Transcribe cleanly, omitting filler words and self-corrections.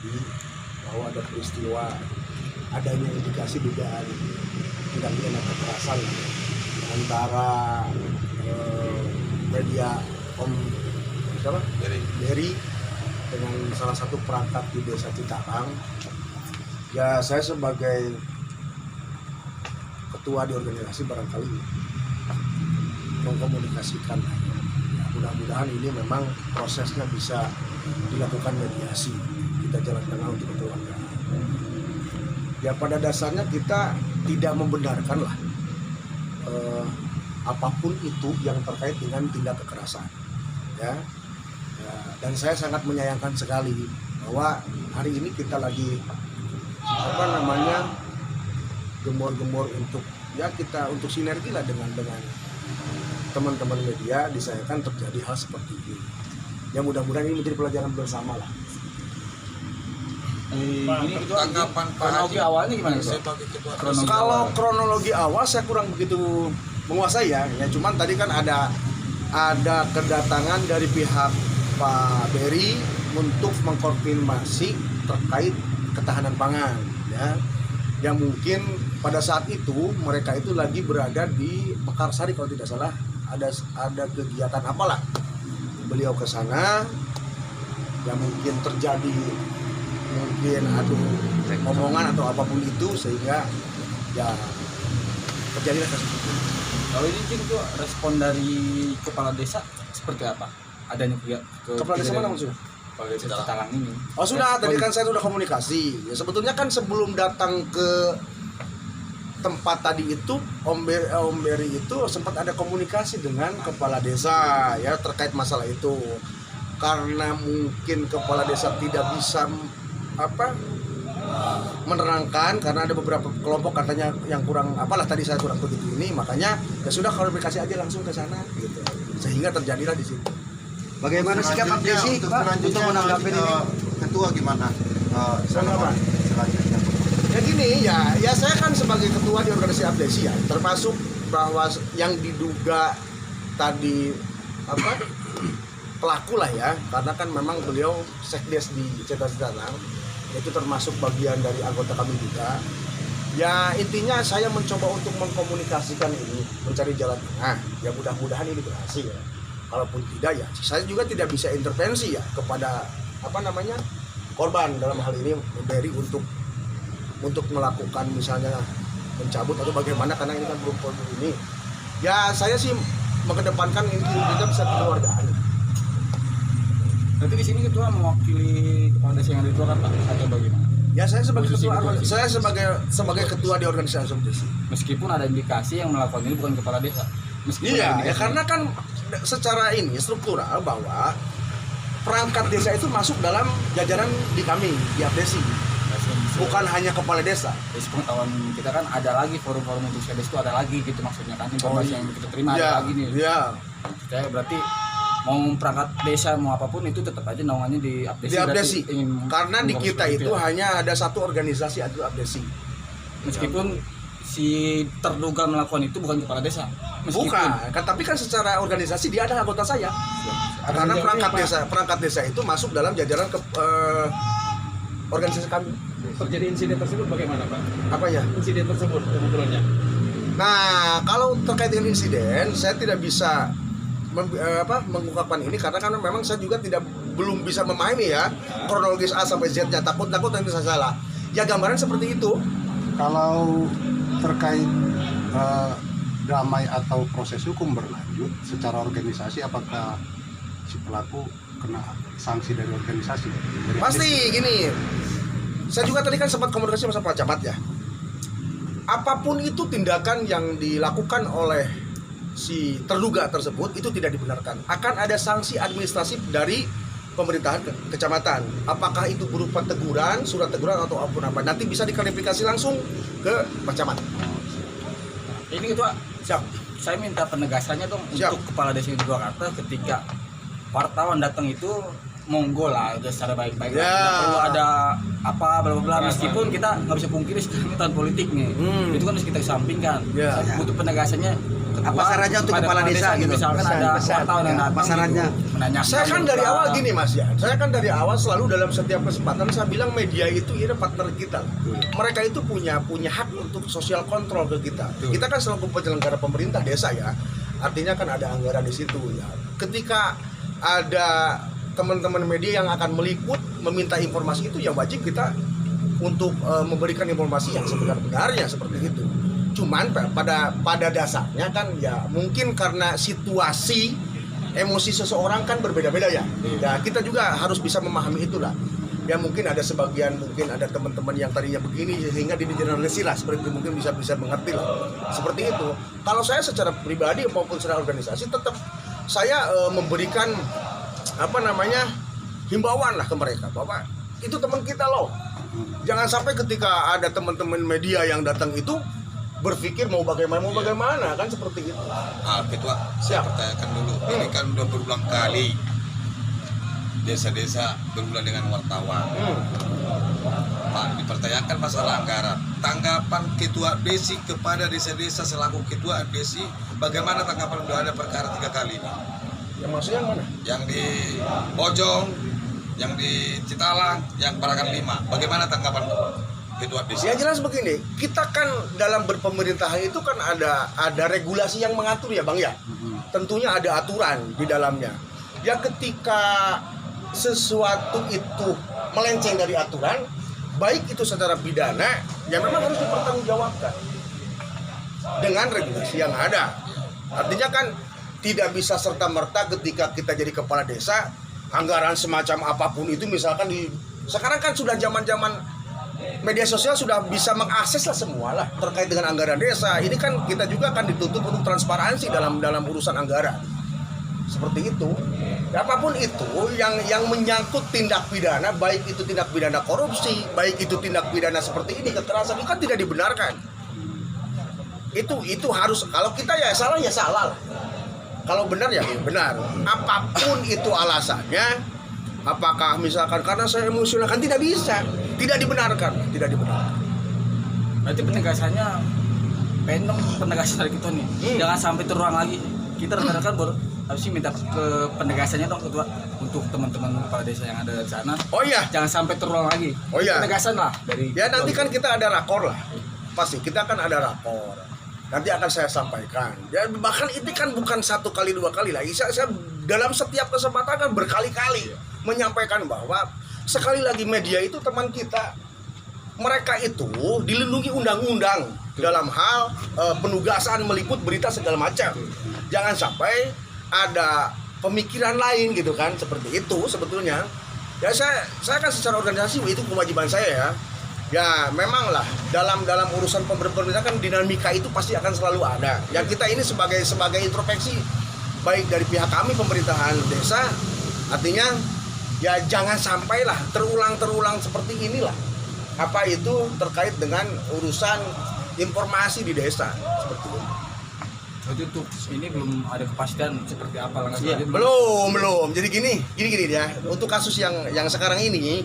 terjadi bahwa ada peristiwa adanya indikasi dugaan tindak pidana kekerasan antara media Om siapa? Berry dengan salah satu perangkat di Desa Citarang. Ya saya sebagai ketua di organisasi barangkali mengkomunikasikan. Ya, mudah-mudahan ini memang prosesnya bisa dilakukan mediasi. Kita jalan tengah untuk keluarga. Ya pada dasarnya kita tidak membenarkan lah apapun itu yang terkait dengan tindak kekerasan. Ya, dan saya sangat menyayangkan sekali bahwa hari ini kita lagi gembor-gembor untuk ya kita untuk sinergi lah dengan teman-teman media, disayangkan terjadi hal seperti ini. Ya mudah-mudahan ini menjadi pelajaran bersama lah. Ini itu tanggapan kronologi awalnya gimana? Kalau kronologi awal saya kurang begitu menguasai ya. Ya cuman tadi kan ada kedatangan dari pihak Pak Berry untuk mengkonfirmasi terkait ketahanan pangan ya. Yang mungkin pada saat itu mereka itu lagi berada di Mekarsari kalau tidak salah, ada kegiatan apalah. Beliau ke sana yang mungkin terjadi adu omongan atau apapun itu sehingga ya terjadilah kasus itu. Kalau ini itu respon dari kepala desa seperti apa? Adanya kepala desa mana maksudnya? Kepala desa Citarang ini. Oh sudah, tadi kan saya sudah komunikasi. Ya, sebetulnya kan sebelum datang ke tempat tadi itu Om Berry itu sempat ada komunikasi dengan kepala desa ya terkait masalah itu. Karena mungkin kepala desa tidak bisa menerangkan karena ada beberapa kelompok katanya yang kurang apalah tadi saya kurang begitu ini, makanya ya sudah klarifikasi aja langsung ke sana gitu. Sehingga terjadilah di situ. Bagaimana sikap Abdesi Pak untuk menanggapi ini? Ketua gimana? Selanjutnya. Ya gini ya saya kan sebagai ketua di organisasi Abdesi ya, termasuk bahwa yang diduga tadi pelaku lah ya, karena kan memang beliau sekdes di Citarang, itu termasuk bagian dari anggota kami juga. Ya intinya saya mencoba untuk mengkomunikasikan ini, mencari jalan tengah. Ya mudah-mudahan ini berhasil. Ya. Kalaupun tidak ya saya juga tidak bisa intervensi ya kepada korban dalam hal ini Berry untuk melakukan misalnya mencabut atau bagaimana karena ini kan belum ini. Ya saya sih mengedepankan ini kita bisa kekeluargaan. Berarti di sini ketua mewakili kepala desa yang dituakan Pak atau bagaimana? Ya saya sebagai ketua, saya sebagai ketua di organisasi asosiasi. Meskipun ada indikasi yang melakukan ini bukan kepala desa. Iya, ya karena kan secara ini struktural bahwa perangkat desa itu masuk dalam jajaran di kami di Abdesi. Bukan hanya kepala desa. Dari pengetahuan kita kan ada lagi forum-forum untuk sedes itu ada lagi gitu maksudnya kan informasi yang kita terima ada lagi nih. Iya. Kita berarti mau perangkat desa mau apapun itu tetap aja naungannya di Abdesi. Di Abdesi. Karena di kita itu hanya ada satu organisasi yaitu Abdesi. Meskipun si terduga melakukan itu bukan kepala desa. Bukan, tapi kan secara organisasi dia ada anggota saya. Karena perangkat desa itu masuk dalam jajaran organisasi kami. Terjadi insiden tersebut bagaimana Pak? Apa ya? Insiden tersebut kebetulannya. Nah, kalau terkait dengan insiden, saya tidak bisa mengungkapkan ini karena kan memang saya juga belum bisa memahami ya kronologis A sampai Z-nya. Takut nanti saya salah. Ya gambaran seperti itu. Kalau terkait damai atau proses hukum berlanjut secara organisasi, apakah si pelaku kena sanksi dari organisasi? Pasti gini. Saya juga tadi kan sempat komunikasi sama Pak Camat ya. Apapun itu tindakan yang dilakukan oleh si terduga tersebut itu tidak dibenarkan. Akan ada sanksi administratif dari pemerintahan kecamatan. Apakah itu berupa teguran, surat teguran atau apa? Nanti bisa diklarifikasi langsung ke Pak Camat. Ini Ketua, saya minta penegasannya dong. Siap. Untuk kepala desa di Purwakarta ketika wartawan datang itu monggo lah secara baik-baik. Ya. Tidak perlu ada apa bla bla bla, meskipun kita nggak bisa pungkiri sekarang ini tahun politik nih. Itu kan harus kita kesampingkan. Butuh penegasannya Apa sarannya untuk kepala desa gitu? Misalkan ada wartawan yang datang Sarannya. gitu, menanyakan. Saya kan dari awal gini Mas ya, saya kan dari awal selalu dalam setiap kesempatan saya bilang media itu ini partner kita. Mereka itu punya hak untuk sosial kontrol ke kita. Kita kan selaku penyelenggara pemerintah desa ya, artinya kan ada anggaran di situ ya. Ketika ada teman-teman media yang akan meliput, meminta informasi itu, ya wajib kita untuk memberikan informasi yang sebenar-benarnya seperti itu. Cuman pada dasarnya kan ya mungkin karena situasi emosi seseorang kan berbeda-beda ya. Ya kita juga harus bisa memahami itulah. Ya mungkin ada sebagian, mungkin ada teman-teman yang tadinya begini sehingga digeneralisir lah, seperti itu, mungkin bisa mengerti lah. Seperti itu. Kalau saya secara pribadi maupun secara organisasi tetap saya memberikan himbauan lah ke mereka bahwa itu teman kita loh. Jangan sampai ketika ada teman-teman media yang datang itu berpikir mau bagaimana kan seperti itu. Ketua, saya pertanyakan dulu. Ini kan udah berulang kali desa-desa berulang dengan wartawan. Pak, dipertanyakan masalah anggaran. Tanggapan Ketua Desi kepada desa-desa selaku Ketua Desi, bagaimana tanggapan udah ada perkara 3 kali ini? Yang maksudnya yang mana? Yang di Bojong, yang di Citalang, yang Parakan 5. Bagaimana tanggapan Ketua Desi? Ya jelas begini, kita kan dalam berpemerintahan itu kan ada regulasi yang mengatur ya Bang ya. Tentunya ada aturan di dalamnya. Ya ketika sesuatu itu melenceng dari aturan, baik itu secara pidana, ya memang harus dipertanggungjawabkan dengan regulasi yang ada. Artinya kan tidak bisa serta-merta ketika kita jadi kepala desa, anggaran semacam apapun itu misalkan sekarang kan sudah zaman-zaman media sosial sudah bisa mengakses lah semua lah terkait dengan anggaran desa. Ini kan kita juga akan dituntut untuk transparansi dalam urusan anggaran. Seperti itu. Apapun itu yang menyangkut tindak pidana, baik itu tindak pidana korupsi, baik itu tindak pidana seperti ini, kekerasan, itu kan tidak dibenarkan. Itu harus, kalau kita ya salah lah. Kalau benar ya benar. Apapun itu alasannya, apakah misalkan karena saya emosional, kan tidak bisa, tidak dibenarkan. Berarti penegasannya penegasan dari kita nih. Jangan sampai terulang lagi. Kita rekan-rekan harus minta ke penegasannya dong Ketua, untuk teman-teman kepala desa yang ada di sana. Oh iya. Jangan sampai terulang lagi. Oh iya. Penegasan lah dari. Ya nanti kan kita ada rakor lah. Pasti kita kan ada rakor. Nanti akan saya sampaikan. Ya bahkan itu kan bukan 1 kali 2 kali lagi. Saya dalam setiap kesempatan kan berkali-kali menyampaikan bahwa sekali lagi media itu teman kita. Mereka itu dilindungi undang-undang dalam hal penugasan meliput berita segala macam. Jangan sampai ada pemikiran lain gitu kan, seperti itu sebetulnya. Ya saya kan secara organisasi itu kewajiban saya ya. Ya memang lah dalam urusan pemerintahan kan dinamika itu pasti akan selalu ada. Ya kita ini sebagai introspeksi baik dari pihak kami pemerintahan desa, artinya ya jangan sampailah terulang seperti inilah. Apa itu terkait dengan urusan informasi di desa seperti itu. Berarti untuk ini belum ada kepastian seperti apa langkah selanjutnya. Belum. Jadi gini ya. Untuk kasus yang sekarang ini